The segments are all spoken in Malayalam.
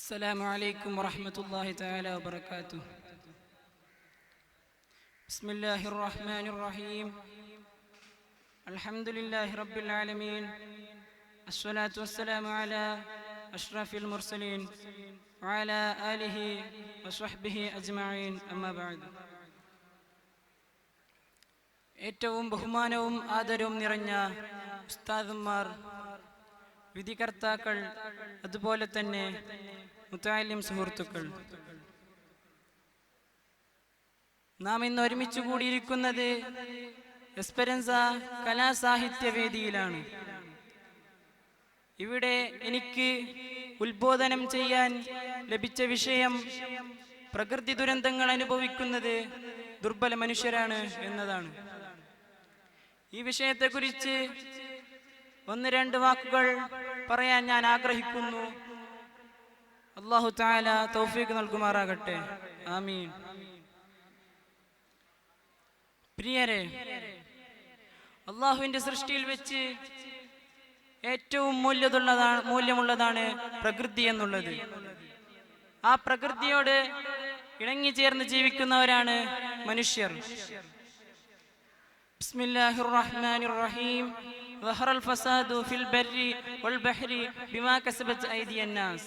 السلام عليكم ورحمة الله تعالى وبركاته. بسم الله الرحمن الرحيم. الحمد لله رب العالمين. الصلاة والسلام على أشرف المرسلين وعلى آله وصحبه أجمعين. أما بعد. ഏറ്റവും ബഹുമാനവും ആദരവും നിറഞ്ഞ ഉസ്താദുമാർ, വിധികർത്താക്കൾ, അതുപോലെ തന്നെ മുതഅല്ലിം സുഹൃത്തുക്കൾ, നാം ഇന്ന് ഒരുമിച്ച് കൂടിയിരിക്കുന്നത് എസ്പെരൻസ കലാസാഹിത്യവേദിയിലാണ്. ഇവിടെ എനിക്ക് ഉത്ബോധനം ചെയ്യാൻ ലഭിച്ച വിഷയം പ്രകൃതി ദുരന്തങ്ങൾ അനുഭവിക്കുന്നത് ദുർബല മനുഷ്യരാണ് എന്നതാണ്. ഈ വിഷയത്തെക്കുറിച്ച് ഒന്ന് രണ്ട് വാക്കുകൾ പറയാൻ ഞാൻ ആഗ്രഹിക്കുന്നു. അല്ലാഹു തആല തൗഫീഖ് നൽകുമാറാകട്ടെ. ആമീൻ. പ്രിയരെ, അല്ലാഹുവിന്റെ സൃഷ്ടിയിൽ വെച്ച് ഏറ്റവും മൂല്യമുള്ളതാണ് പ്രകൃതി എന്നുള്ളത്. ആ പ്രകൃതിയോട് ഇണങ്ങിച്ചേർന്ന് ജീവിക്കുന്നവരാണ് മനുഷ്യർ. ബിസ്മില്ലാഹിർ റഹ്മാനിർ റഹീം. ظهر الفساد في البر والبحر بما كسبت أيدي الناس.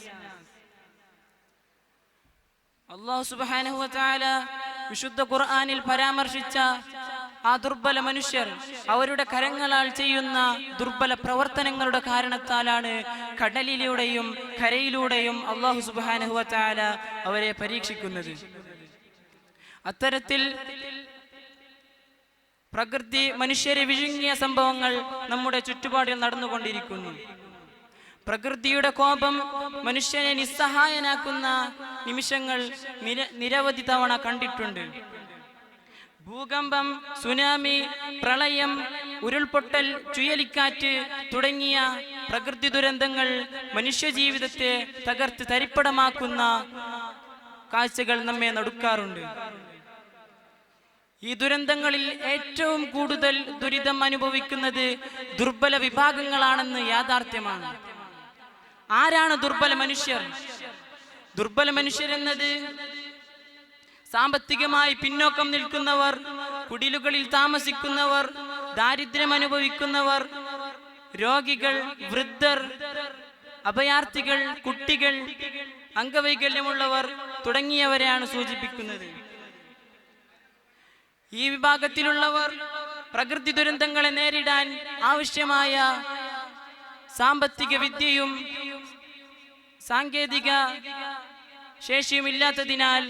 അല്ലാഹു സുബ്ഹാനഹു വ തആല വിശുദ്ധ ഖുർആനിൽ പരാമർശിച്ച ആ ദുർബല മനുഷ്യർ അവരുടെ കരങ്ങളാൽ ചെയ്യുന്ന ദുർബല പ്രവർത്തനങ്ങളുടെ കാരണത്താലാണ് കടലിലൂടെയും കരയിലൂടെയും അല്ലാഹു സുബ്ഹാനഹു വ തആല അവരെ പരീക്ഷിക്കുന്നത്. അത്തരത്തിൽ പ്രകൃതി മനുഷ്യരെ വിഴുങ്ങിയ സംഭവങ്ങൾ നമ്മുടെ ചുറ്റുപാടിൽ നടന്നുകൊണ്ടിരിക്കുന്നു. പ്രകൃതിയുടെ കോപം മനുഷ്യനെ നിസ്സഹായനാക്കുന്ന നിമിഷങ്ങൾ നിരവധി തവണ കണ്ടിട്ടുണ്ട്. ഭൂകമ്പം, സുനാമി, പ്രളയം, ഉരുൾപൊട്ടൽ, ചുഴലിക്കാറ്റ് തുടങ്ങിയ പ്രകൃതി ദുരന്തങ്ങൾ മനുഷ്യജീവിതത്തെ തകർത്ത് തരിപ്പടമാക്കുന്ന കാഴ്ചകൾ നമ്മെ നടുക്കാറുണ്ട്. ഈ ദുരന്തങ്ങളിൽ ഏറ്റവും കൂടുതൽ ദുരിതം അനുഭവിക്കുന്നത് ദുർബല വിഭാഗങ്ങളാണെന്ന് യാഥാർത്ഥ്യമാണ്. ആരാണ് ദുർബല മനുഷ്യർ? ദുർബല മനുഷ്യരെന്നത് സാമ്പത്തികമായി പിന്നോക്കം നിൽക്കുന്നവർ, കുടിലുകളിൽ താമസിക്കുന്നവർ, ദാരിദ്ര്യം അനുഭവിക്കുന്നവർ, രോഗികൾ, വൃദ്ധർ, അഭയാർത്ഥികൾ, കുട്ടികൾ, അംഗവൈകല്യമുള്ളവർ തുടങ്ങിയവരെയാണ് സൂചിപ്പിക്കുന്നത്. ഈ വിഭാഗത്തിലുള്ളവർ പ്രകൃതി ദുരന്തങ്ങളെ നേരിടാൻ ആവശ്യമായ സാമ്പത്തിക വിദ്യയും സാങ്കേതിക ശേഷിയും ഇല്ലാത്തതിനാൽ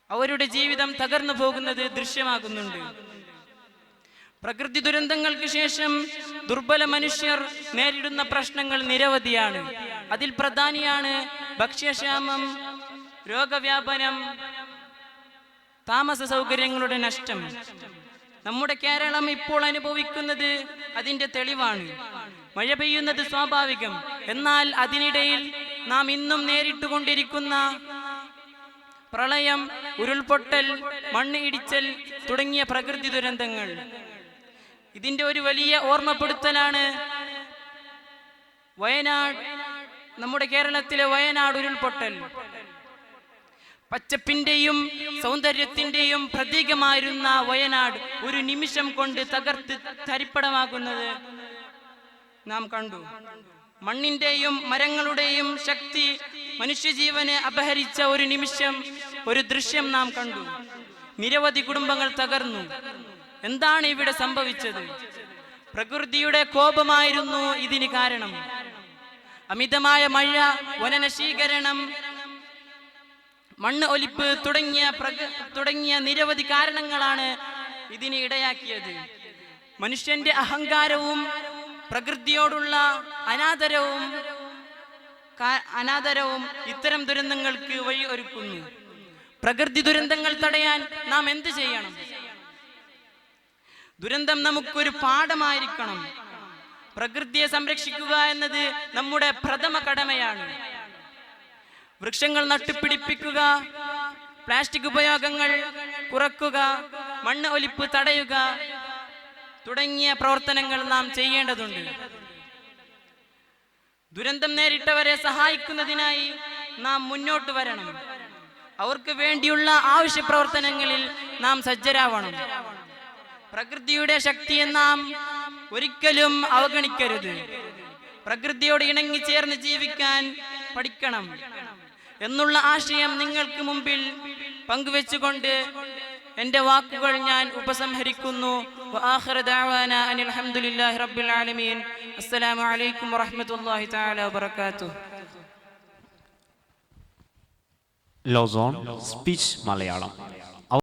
അവരുടെ ജീവിതം തകർന്നു പോകുന്നത് ദൃശ്യമാകുന്നുണ്ട്. പ്രകൃതി ദുരന്തങ്ങൾക്ക് ശേഷം ദുർബല മനുഷ്യർ നേരിടുന്ന പ്രശ്നങ്ങൾ നിരവധിയാണ്. അതിൽ പ്രധാനിയാണ് ഭക്ഷ്യക്ഷാമം, രോഗവ്യാപനം, താമസ സൗകര്യങ്ങളുടെ നഷ്ടം. നമ്മുടെ കേരളം ഇപ്പോൾ അനുഭവിക്കുന്നത് അതിന്റെ തെളിവാണ്. മഴ പെയ്യുന്നത് സ്വാഭാവികം. എന്നാൽ അതിനിടയിൽ നാം ഇന്നും നേരിട്ടുകൊണ്ടിരിക്കുന്ന പ്രളയം, ഉരുൾപൊട്ടൽ, മണ്ണ് ഇടിച്ചൽ തുടങ്ങിയ പ്രകൃതി ദുരന്തങ്ങൾ, ഇതിന്റെ ഒരു വലിയ ഓർമ്മപ്പെടുത്തലാണ് വയനാട്, നമ്മുടെ കേരളത്തിലെ വയനാട് ഉരുൾപൊട്ടൽ. പച്ചപ്പിന്റെയും സൗന്ദര്യത്തിന്റെയും പ്രതീകമായിരുന്ന വയനാട് ഒരു നിമിഷം കൊണ്ട് തകർത്ത് തരിപ്പടമാകുന്നത് നാം കണ്ടു. മണ്ണിന്റെയും മരങ്ങളുടെയും ശക്തി മനുഷ്യജീവനെ അപഹരിച്ച ഒരു നിമിഷം, ഒരു ദൃശ്യം നാം കണ്ടു. നിരവധി കുടുംബങ്ങൾ തകർന്നു. എന്താണ് ഇവിടെ സംഭവിച്ചത്? പ്രകൃതിയുടെ കോപമായിരുന്നു ഇതിന് കാരണം. അമിതമായ മഴ, വനനശീകരണം, മണ്ണ് ഒലിപ്പ് തുടങ്ങിയ നിരവധി കാരണങ്ങളാണ് ഇതിന് ഇടയാക്കിയത്. മനുഷ്യന്റെ അഹങ്കാരവും പ്രകൃതിയോടുള്ള അനാദരവും ഇത്തരം ദുരന്തങ്ങൾക്ക് വഴി ഒരുക്കുന്നു. പ്രകൃതി ദുരന്തങ്ങൾ തടയാൻ നാം എന്ത് ചെയ്യണം? ദുരന്തം നമുക്കൊരു പാഠമായിരിക്കണം. പ്രകൃതിയെ സംരക്ഷിക്കുക എന്നത് നമ്മുടെ പ്രഥമ കടമയാണ്. വൃക്ഷങ്ങൾ നട്ടുപിടിപ്പിക്കുക, പ്ലാസ്റ്റിക് ഉപയോഗങ്ങൾ കുറക്കുക, മണ്ണ് ഒലിപ്പ് തടയുക തുടങ്ങിയ പ്രവർത്തനങ്ങൾ നാം ചെയ്യേണ്ടതുണ്ട്. ദുരന്തം നേരിട്ടവരെ സഹായിക്കുന്നതിനായി നാം മുന്നോട്ട് വരണം. അവർക്ക് വേണ്ടിയുള്ള ആവശ്യ പ്രവർത്തനങ്ങളിൽ നാം സജ്ജരാവണം. പ്രകൃതിയുടെ ശക്തിയെ നാം ഒരിക്കലും അവഗണിക്കരുത്. പ്രകൃതിയോട് ഇണങ്ങിച്ചേർന്ന് ജീവിക്കാൻ പഠിക്കണം എന്നുള്ള ആശയം നിങ്ങൾക്ക് മുമ്പിൽ പങ്കുവെച്ചുകൊണ്ട് എൻ്റെ വാക്കുകൾ ഞാൻ ഉപസംഹരിക്കുന്നു. വആഖിറു ദഅവാന അനിൽ ഹംദുലില്ലാഹി റബ്ബിൽ ആലമീൻ. അസ്സലാമു അലൈക്കും വറഹ്മത്തുള്ളാഹി തആല വബറകാതുഹു. ലോസോൺ സ്പീച്ച് മലയാളം.